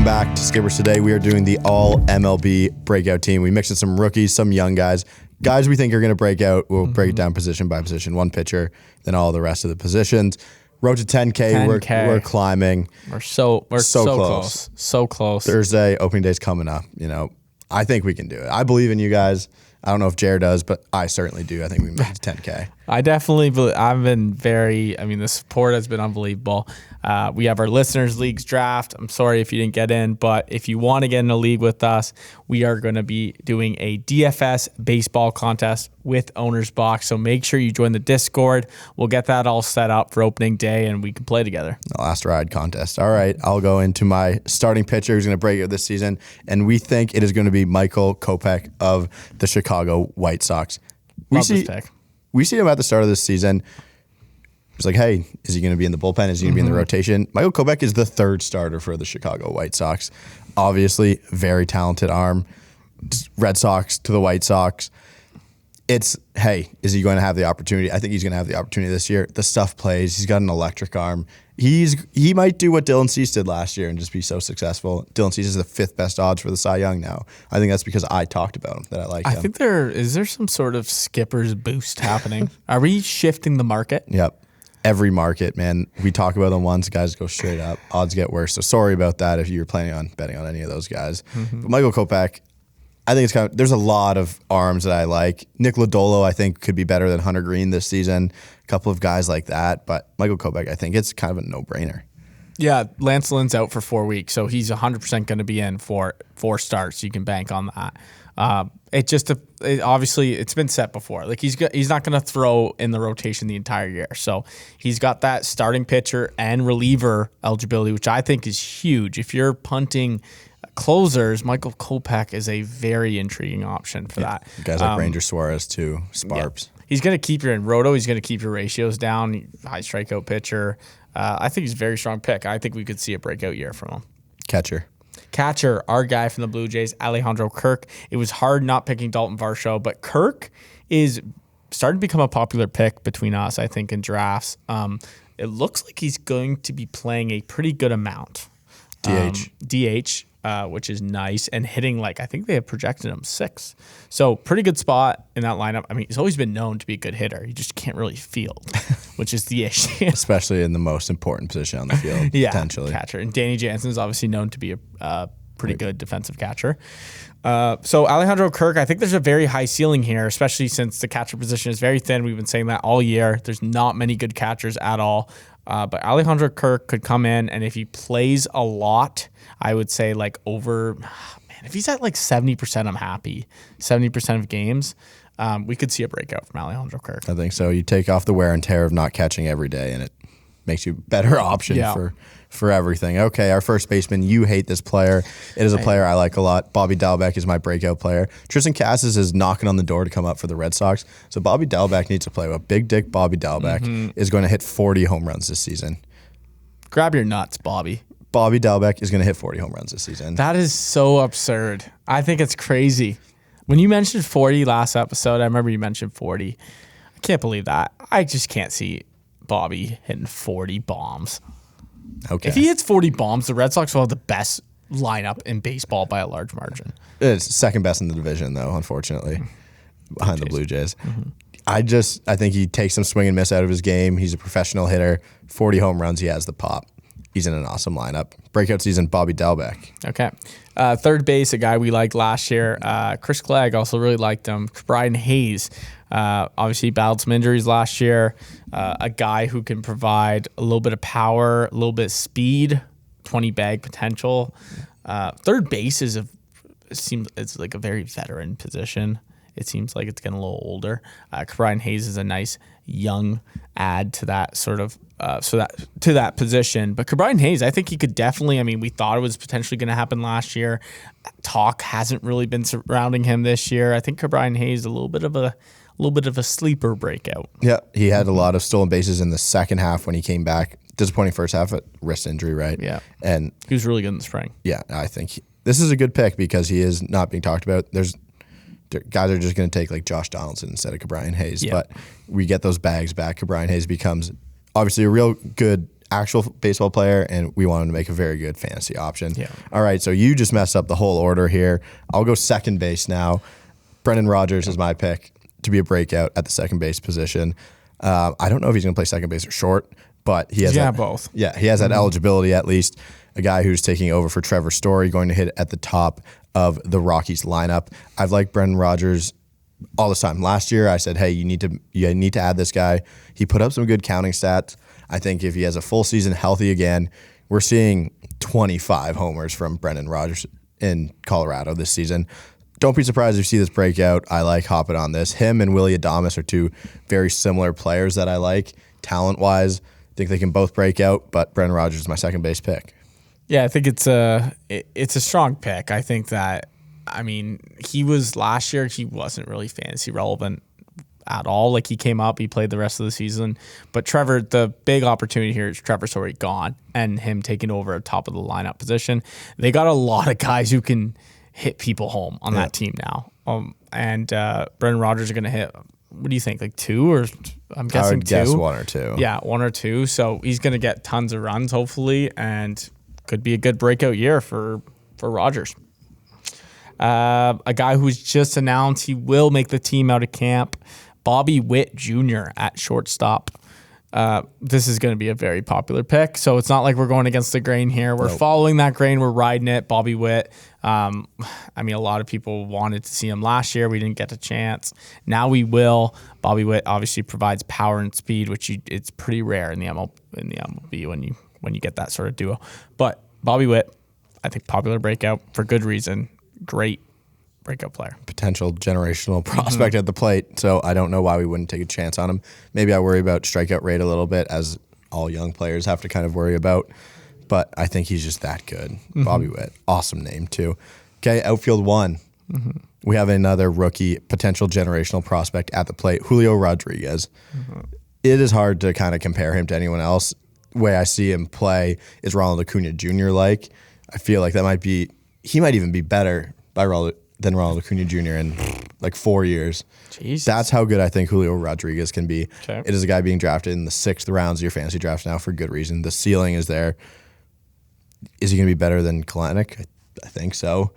Welcome back to Skippers. Today we are doing the all MLB breakout team. We mixed in some rookies, some young guys we think are going to break out. We'll break it down position by position, one pitcher, then all the rest of the positions. Road to 10K. We're climbing. We're so close. So close. Thursday, opening day's coming up. You know, I think we can do it. I believe in you guys. I don't know if Jared does, but I certainly do. I think we can make it to 10K. I definitely believe. The support has been unbelievable. We have our listeners leagues draft. I'm sorry if you didn't get in, but if you want to get in a league with us, we are going to be doing a DFS baseball contest with OwnersBox. So make sure you join the Discord. We'll get that all set up for opening day and we can play together. The last ride contest. All right. I'll go into my starting pitcher who's going to break out this season. And we think it is going to be Michael Kopech of the Chicago White Sox. Love this pick. We see him at the start of this season. It's like, hey, is he going to be in the bullpen? Is he going to be in the rotation? Michael Kopech is the third starter for the Chicago White Sox. Obviously, very talented arm. Red Sox to the White Sox. It's, hey, is he going to have the opportunity? I think he's going to have the opportunity this year. The stuff plays. He's got an electric arm. He might do what Dylan Cease did last year and just be so successful. Dylan Cease is the fifth best odds for the Cy Young now. I think that's because I talked about him, that I like him. I think is there some sort of Skippers boost happening? Are we shifting the market? Yep. Every market, man. We talk about them once, guys go straight up. Odds get worse. So sorry about that if you were planning on betting on any of those guys. But Michael Kopech, I think there's a lot of arms that I like. Nick Lodolo, I think, could be better than Hunter Green this season. A couple of guys like that. But Michael Kopech, I think it's kind of a no-brainer. Yeah, Lance Lynn's out for 4 weeks, so he's 100% going to be in for 4 starts. You can bank on that. Obviously, it's been set before. Like he's not going to throw in the rotation the entire year. So he's got that starting pitcher and reliever eligibility, which I think is huge. If you're punting closers, Michael Kopech is a very intriguing option for that. Guys like Ranger Suarez too, Sparps. Yeah. He's going to keep your in roto. He's going to keep your ratios down. High strikeout pitcher. I think he's a very strong pick. I think we could see a breakout year from him. Catcher, our guy from the Blue Jays, Alejandro Kirk. It was hard not picking Dalton Varsho, but Kirk is starting to become a popular pick between us, I think, in drafts. It looks like he's going to be playing a pretty good amount. DH, which is nice, and hitting I think they have projected him 6. So pretty good spot in that lineup. I mean, he's always been known to be a good hitter. He just can't really field, which is the issue. Especially in the most important position on the field, potentially. Catcher. And Danny Jansen is obviously known to be a pretty good defensive catcher. So Alejandro Kirk, I think there's a very high ceiling here, especially since the catcher position is very thin. We've been saying that all year. There's not many good catchers at all. But Alejandro Kirk could come in, and if he plays a lot, I would say if he's at 70%, I'm happy. 70% of games, we could see a breakout from Alejandro Kirk. I think so. You take off the wear and tear of not catching every day, and it makes you a better option for everything. Okay, our first baseman, you hate this player. It is a player I like a lot. Bobby Dalbec is my breakout player. Tristan Casas is knocking on the door to come up for the Red Sox. So Bobby Dalbec needs to play well. Big Dick Bobby Dalbec is going to hit 40 home runs this season. Grab your nuts, Bobby. Bobby Dalbec is going to hit 40 home runs this season. That is so absurd. I think it's crazy. When you mentioned 40 last episode, I remember you mentioned 40. I can't believe that. I just can't see Bobby hitting 40 bombs. Okay. If he hits 40 bombs, the Red Sox will have the best lineup in baseball by a large margin. It's second best in the division, though, unfortunately, behind the Blue Jays. I think he takes some swing and miss out of his game. He's a professional hitter. 40 home runs, he has the pop. He's in an awesome lineup. Breakout season, Bobby Dalbec. Okay. Third base, a guy we liked last year. Chris Clegg, also really liked him. Brian Hayes, obviously battled some injuries last year. A guy who can provide a little bit of power, a little bit of speed, 20 bag potential. Third base it's like a very veteran position. It seems like it's getting a little older. Brian Hayes is a nice young add to that sort of to that position. But Brian Hayes, I think he could definitely. We thought it was potentially going to happen last year. Talk hasn't really been surrounding him this year. I think Brian Hayes a little bit of a sleeper breakout. Yeah, he had a lot of stolen bases in the second half when he came back. Disappointing first half, wrist injury, right? Yeah, and he was really good in the spring. Yeah, I think this is a good pick because he is not being talked about. Guys are just going to take Josh Donaldson instead of Brian Hayes, but we get those bags back. Brian Hayes becomes obviously a real good actual baseball player, and we want him to make a very good fantasy option. Yeah. All right, so you just messed up the whole order here. I'll go second base now. Brendan Rodgers is my pick to be a breakout at the second base position. I don't know if he's going to play second base or short, but he has both. Yeah, he has that eligibility at least. A guy who's taking over for Trevor Story, going to hit at the top of the Rockies lineup. I've liked Brendan Rodgers all this time. Last year, I said, hey, you need to add this guy. He put up some good counting stats. I think if he has a full season healthy again, we're seeing 25 homers from Brendan Rodgers in Colorado this season. Don't be surprised if you see this breakout. I like hopping on this. Him and Willie Adames are two very similar players that I like talent-wise. I think they can both break out, but Brendan Rodgers is my second base pick. Yeah, I think it's a strong pick. I think that, he was last year, he wasn't really fantasy relevant at all. Like, he came up, he played the rest of the season. But Trevor, the big opportunity here is Trevor's already gone and him taking over at top of the lineup position. They got a lot of guys who can hit people home on that team now. And Brendan Rodgers are going to hit, what do you think, like two, or I'm guessing I would two? guess one or two. Yeah, one or two. So he's going to get tons of runs, hopefully, and could be a good breakout year for Rodgers. A guy who's just announced he will make the team out of camp, Bobby Witt Jr. at shortstop. This is going to be a very popular pick, so it's not like we're going against the grain here. We're following that grain. We're riding it. Bobby Witt. A lot of people wanted to see him last year. We didn't get a chance. Now we will. Bobby Witt obviously provides power and speed, which it's pretty rare in the MLB when you get that sort of duo. But Bobby Witt, I think popular breakout for good reason. Great breakout player. Potential generational prospect at the plate, so I don't know why we wouldn't take a chance on him. Maybe I worry about strikeout rate a little bit, as all young players have to kind of worry about, but I think he's just that good. Bobby Witt, awesome name too. Okay, outfield one. We have another rookie, potential generational prospect at the plate, Julio Rodriguez. It is hard to kind of compare him to anyone else. The way I see him play is Ronald Acuna Jr. I feel like he might even be better than Ronald Acuna Jr. in like 4 years. Jesus. That's how good I think Julio Rodriguez can be. Okay. It is a guy being drafted in the 6th rounds of your fantasy draft now for good reason. The ceiling is there. Is he going to be better than Kalanick? I think so.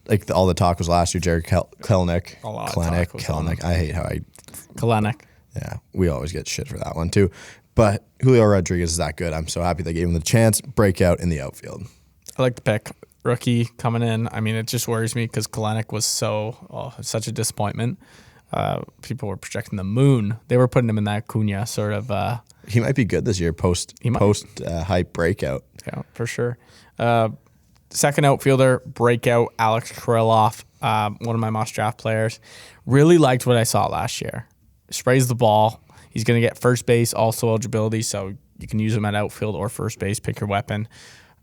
Like all the talk was last year, Jared Kelenic. Kelenic. I hate how Kalanick. Yeah, we always get shit for that one too. But Julio Rodriguez is that good. I'm so happy they gave him the chance. Breakout in the outfield. I like the pick. Rookie coming in. It just worries me because Kalanick was such a disappointment. People were projecting the moon. They were putting him in that Acuna sort of. He might be good this year post hype breakout. Yeah, for sure. Second outfielder, breakout, Alex Kirilloff, one of my must draft players. Really liked what I saw last year. Sprays the ball. He's going to get first base, also eligibility, so you can use him at outfield or first base. Pick your weapon.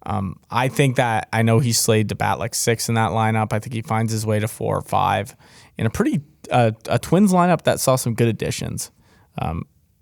I think that I know he's slated to bat like 6 in that lineup. I think he finds his way to 4 or 5 in a pretty a Twins lineup that saw some good additions.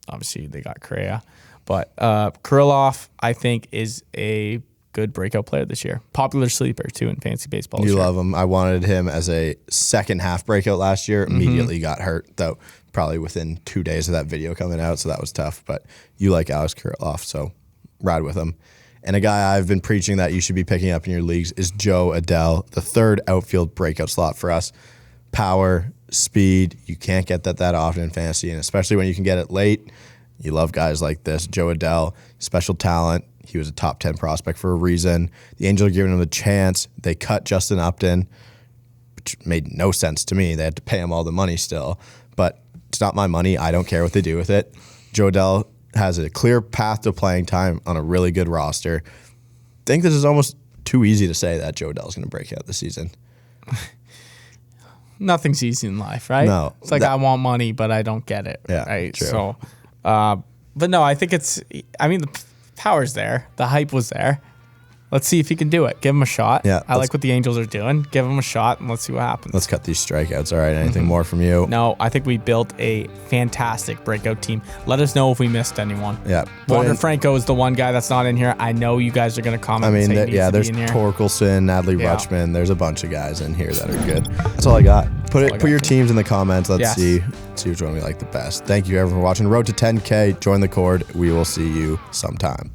Obviously, they got Correa, but Kirilloff I think is a good breakout player this year. Popular sleeper too in fantasy baseball. You love him. I wanted him as a second half breakout last year. Immediately got hurt though. Probably within 2 days of that video coming out, so that was tough. But you like Alex Kirilloff, so ride with him. And a guy I've been preaching that you should be picking up in your leagues is Joe Adell, the third outfield breakout slot for us. Power, speed, you can't get that often in fantasy, and especially when you can get it late. You love guys like this. Joe Adell, special talent. He was a top 10 prospect for a reason. The Angels are giving him a chance. They cut Justin Upton, which made no sense to me. They had to pay him all the money still. But it's not my money. I don't care what they do with it. Joe Adell has a clear path to playing time on a really good roster. I think this is almost too easy to say that Joe Adell's going to break out this season. Nothing's easy in life, right? No. It's like I want money, but I don't get it. Yeah, right. true. So, but no, I think the power's there. The hype was there. Let's see if he can do it. Give him a shot. Yeah, I like what the Angels are doing. Give him a shot, and let's see what happens. Let's cut these strikeouts. All right, anything more from you? No, I think we built a fantastic breakout team. Let us know if we missed anyone. Yeah. Wander Franco is the one guy that's not in here. I know you guys are going to comment. And say he needs to there's be in here. Torkelson, Adley Rutschman. There's a bunch of guys in here that are good. That's all I got. Put your teams in the comments. Let's see which one we like the best. Thank you everyone for watching. Road to 10K. Join the Cord. We will see you sometime.